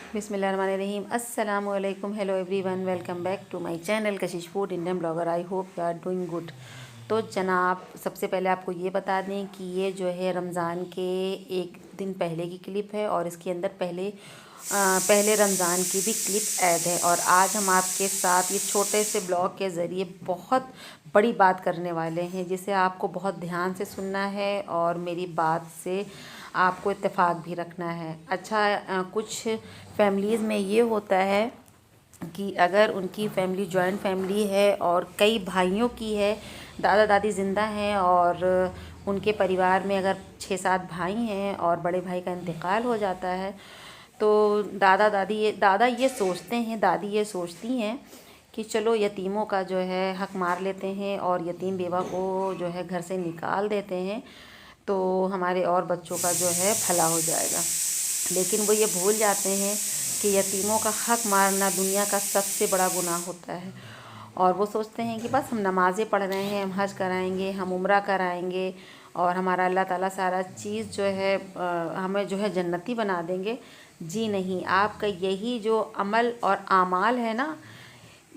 बिस्मिल्लाहिर्रहमानिर्रहीम। अस्सलाम वालेकुम, hello everyone, welcome back to my channel Kashish food Indian blogger. I hope you are doing good. तो जनाब, सबसे पहले आपको ये बता दें कि ये जो है रमज़ान के एक दिन पहले की क्लिप है और इसके अंदर पहले रमज़ान की भी क्लिप ऐड है। और आज हम आपके साथ ये छोटे से ब्लॉग के ज़रिए बहुत बड़ी बात करने वाले हैं, जिसे आपको बहुत ध्यान से सुनना है और मेरी बात से आपको इत्तेफाक भी रखना है। अच्छा, कुछ फैमिलीज़ में ये होता है कि अगर उनकी फैमिली जॉइंट फैमिली है और कई भाइयों की है, दादा दादी ज़िंदा हैं और उनके परिवार में अगर 6-7 भाई हैं और बड़े भाई का इंतकाल हो जाता है, तो दादा ये सोचते हैं, दादी ये सोचती हैं कि चलो यतीमों का जो है हक मार लेते हैं और यतीम बेवा को जो है घर से निकाल देते हैं, तो हमारे और बच्चों का जो है भला हो जाएगा। लेकिन वो ये भूल जाते हैं कि यतीमों का हक मारना दुनिया का सबसे बड़ा गुनाह होता है। और वो सोचते हैं कि बस हम नमाज़ें पढ़ रहे हैं, हम हज कराएंगे, हम उम्रा कराएंगे और हमारा अल्लाह ताला सारा चीज़ जो है हमें जो है जन्नती बना देंगे। जी नहीं, आपका यही जो अमल और आमाल है ना,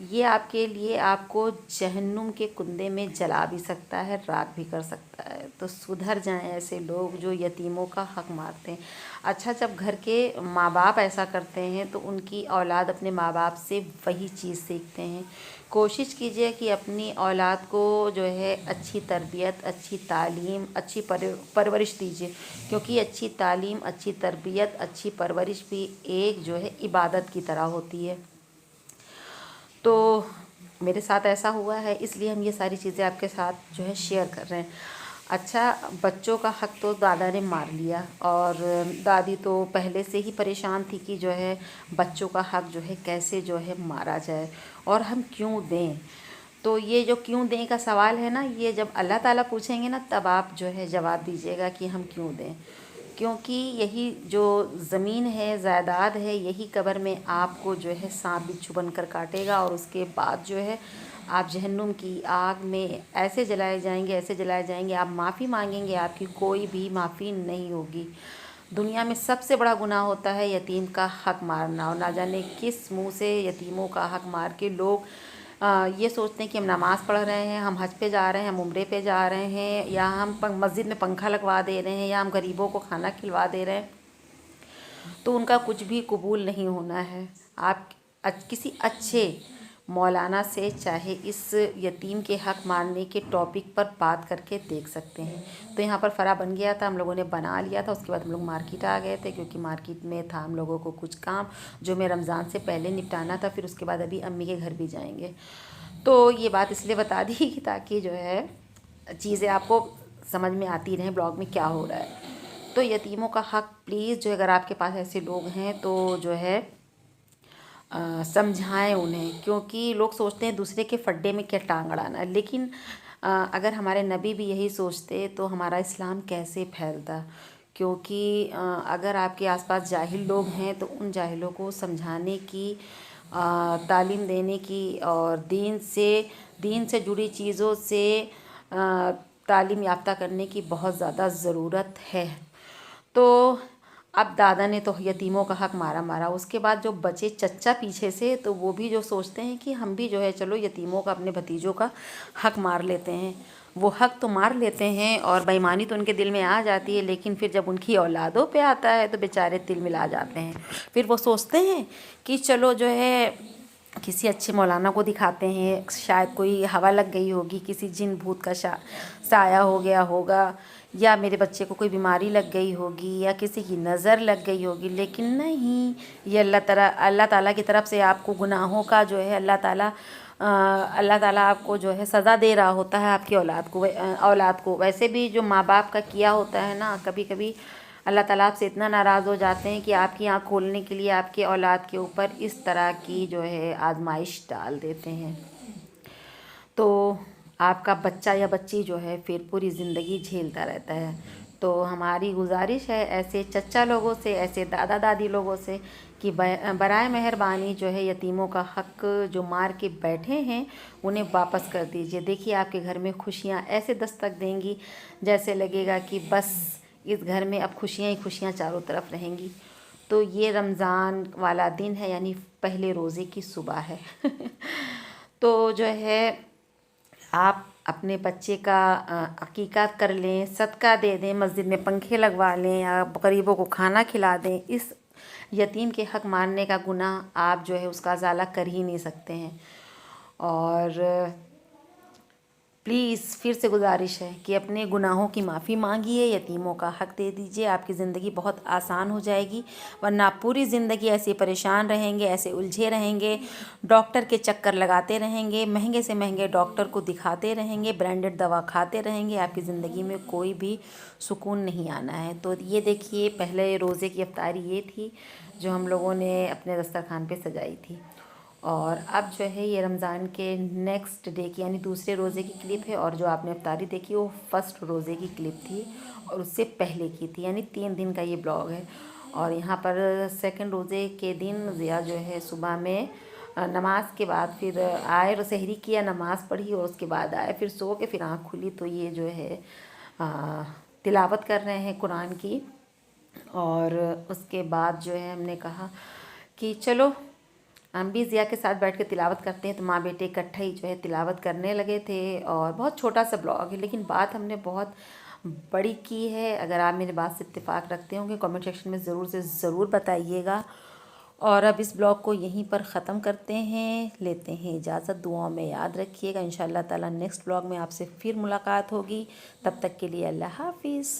ये आपके लिए आपको जहन्नुम के कुंडे में जला भी सकता है, राख भी कर सकता है। तो सुधर जाएं ऐसे लोग जो यतीमों का हक मारते हैं। अच्छा, जब घर के माँ बाप ऐसा करते हैं तो उनकी औलाद अपने माँ बाप से वही चीज़ सीखते हैं। कोशिश कीजिए कि अपनी औलाद को जो है अच्छी तरबियत, अच्छी तालीम, अच्छी परवरिश दीजिए, क्योंकि अच्छी तालीम, अच्छी तरबियत, अच्छी परवरिश भी एक जो है इबादत की तरह होती है। तो मेरे साथ ऐसा हुआ है, इसलिए हम ये सारी चीज़ें आपके साथ जो है शेयर कर रहे हैं। अच्छा, बच्चों का हक तो दादा ने मार लिया और दादी तो पहले से ही परेशान थी कि जो है बच्चों का हक जो है कैसे जो है मारा जाए और हम क्यों दें। तो ये जो क्यों दें का सवाल है ना, ये जब अल्लाह ताला पूछेंगे ना, तब आप जो है जवाब दीजिएगा कि हम क्यों दें। क्योंकि यही जो ज़मीन है, जायदाद है, यही कब्र में आपको जो है सांप बिच्छू बनकर काटेगा और उसके बाद जो है आप जहन्नुम की आग में ऐसे जलाए जाएंगे, ऐसे जलाए जाएंगे, आप माफ़ी मांगेंगे, आपकी कोई भी माफ़ी नहीं होगी। दुनिया में सबसे बड़ा गुनाह होता है यतीम का हक मारना, और ना जाने किस मुंह से यतीमों का हक मार के लोग ये सोचते हैं कि हम नमाज़ पढ़ रहे हैं, हम हज पे जा रहे हैं, हम उम्रे पे जा रहे हैं, या हम मस्जिद में पंखा लगवा दे रहे हैं, या हम गरीबों को खाना खिलवा दे रहे हैं, तो उनका कुछ भी कबूल नहीं होना है। आप किसी अच्छे मौलाना से चाहे इस यतीम के हक मारने के टॉपिक पर बात करके देख सकते हैं। तो यहाँ पर फ़रा बन गया था, हम लोगों ने बना लिया था। उसके बाद हम लोग मार्केट आ गए थे, क्योंकि मार्केट में था हम लोगों को कुछ काम जो मैं रमज़ान से पहले निपटाना था। फिर उसके बाद अभी अम्मी के घर भी जाएंगे। तो ये बात इसलिए बता दी कि ताकि जो है चीज़ें आपको समझ में आती रहें ब्लॉग में क्या हो रहा है। तो यतीमों का हक प्लीज़ जो अगर आपके पास ऐसे लोग हैं तो जो है समझाएं उन्हें, क्योंकि लोग सोचते हैं दूसरे के फड्डे में क्या टांग अड़ाना। लेकिन अगर हमारे नबी भी यही सोचते तो हमारा इस्लाम कैसे फैलता। क्योंकि अगर आपके आसपास जाहिल लोग हैं तो उन जाहिलों को समझाने की, तालीम देने की और दीन से जुड़ी चीज़ों से तालीम याफ्ता करने की बहुत ज़्यादा ज़रूरत है। तो अब दादा ने तो यतीमों का हक मारा, उसके बाद जो बचे चच्चा पीछे से, तो वो भी जो सोचते हैं कि हम भी जो है चलो यतीमों का, अपने भतीजों का हक मार लेते हैं। वो हक तो मार लेते हैं और बेईमानी तो उनके दिल में आ जाती है, लेकिन फिर जब उनकी औलादों पे आता है तो बेचारे तिल मिला जाते हैं। फिर वो सोचते हैं कि चलो जो है किसी अच्छे मौलाना को दिखाते हैं, शायद कोई हवा लग गई होगी, किसी जिन भूत का साया हो गया होगा, या मेरे बच्चे को कोई बीमारी लग गई होगी, या किसी की नज़र लग गई होगी। लेकिन नहीं, ये अल्लाह ताला की तरफ से आपको गुनाहों का जो है अल्लाह ताला आपको जो है सज़ा दे रहा होता है आपकी औलाद को। वैसे भी जो माँ बाप का किया होता है ना, कभी कभी अल्लाह ताला आपसे इतना नाराज़ हो जाते हैं कि आपकी आँख खोलने के लिए आपके औलाद के ऊपर इस तरह की जो है आजमाइश डाल देते हैं। तो आपका बच्चा या बच्ची जो है फिर पूरी ज़िंदगी झेलता रहता है। तो हमारी गुजारिश है ऐसे चच्चा लोगों से, ऐसे दादा दादी लोगों से कि बराए मेहरबानी जो है यतीमों का हक जो मार के बैठे हैं उन्हें वापस कर दीजिए। देखिए आपके घर में खुशियाँ ऐसे दस्तक देंगी जैसे लगेगा कि बस इस घर में अब खुशियाँ ही खुशियाँ चारों तरफ रहेंगी। تو یہ رمضان والا دن ہے، یعنی پہلے روزے کی صبح ہے۔ تو جو ہے آپ اپنے بچے کا عقیقہ کر لیں، صدقہ دے دیں، مسجد میں پنکھے لگوا لیں یا غریبوں کو کھانا کھلا دیں۔ اس یتیم کے حق مارنے کا گناہ آپ جو ہے اس کا ازالہ کر ہی نہیں سکتے ہیں۔ اور پلیز پھر سے گزارش ہے کہ اپنے گناہوں کی معافی مانگیے، یتیموں کا حق دے دیجیے، آپ کی زندگی بہت آسان ہو جائے گی، ورنہ آپ پوری زندگی ایسے پریشان رہیں گے، ایسے الجھے رہیں گے، ڈاکٹر کے چکر لگاتے رہیں گے، مہنگے سے مہنگے ڈاکٹر کو دکھاتے رہیں گے، برانڈڈ دوا کھاتے رہیں گے، آپ کی زندگی میں کوئی بھی سکون نہیں آنا ہے۔ تو یہ دیکھیے پہلے روزے کی افطاری یہ تھی جو ہم لوگوں نے اپنے دسترخوان پہ سجائی تھی، اور اب جو ہے یہ رمضان کے نیکسٹ ڈے کی یعنی دوسرے روزے کی کلپ ہے، اور جو آپ نے افطاری دیکھی وہ فرسٹ روزے کی کلپ تھی اور اس سے پہلے کی تھی، یعنی 3 دن کا یہ بلاگ ہے۔ اور یہاں پر سیکنڈ روزے کے دن ضیا جو ہے صبح میں نماز کے بعد پھر آئے اور سحری کیا، نماز پڑھی اور اس کے بعد آئے، پھر سو کے پھر آنکھ کھلی تو یہ جو ہے تلاوت کر رہے ہیں قرآن کی۔ اور اس کے بعد جو ہے ہم نے کہا کہ چلو ہم بھی ضیا کے ساتھ بیٹھ کے تلاوت کرتے ہیں، تو ماں بیٹے اکٹھے ہی جو ہے تلاوت کرنے لگے تھے۔ اور بہت چھوٹا سا بلاگ ہے لیکن بات ہم نے بہت بڑی کی ہے۔ اگر آپ میرے بات سے اتفاق رکھتے ہوں گے کامنٹ سیکشن میں ضرور سے ضرور بتائیے گا۔ اور اب اس بلاگ کو یہیں پر ختم کرتے ہیں، لیتے ہیں اجازت، دعاؤں میں یاد رکھیے گا۔ انشاءاللہ تعالی نیکسٹ بلاگ میں آپ سے پھر ملاقات ہوگی، تب تک کے لیے اللہ حافظ۔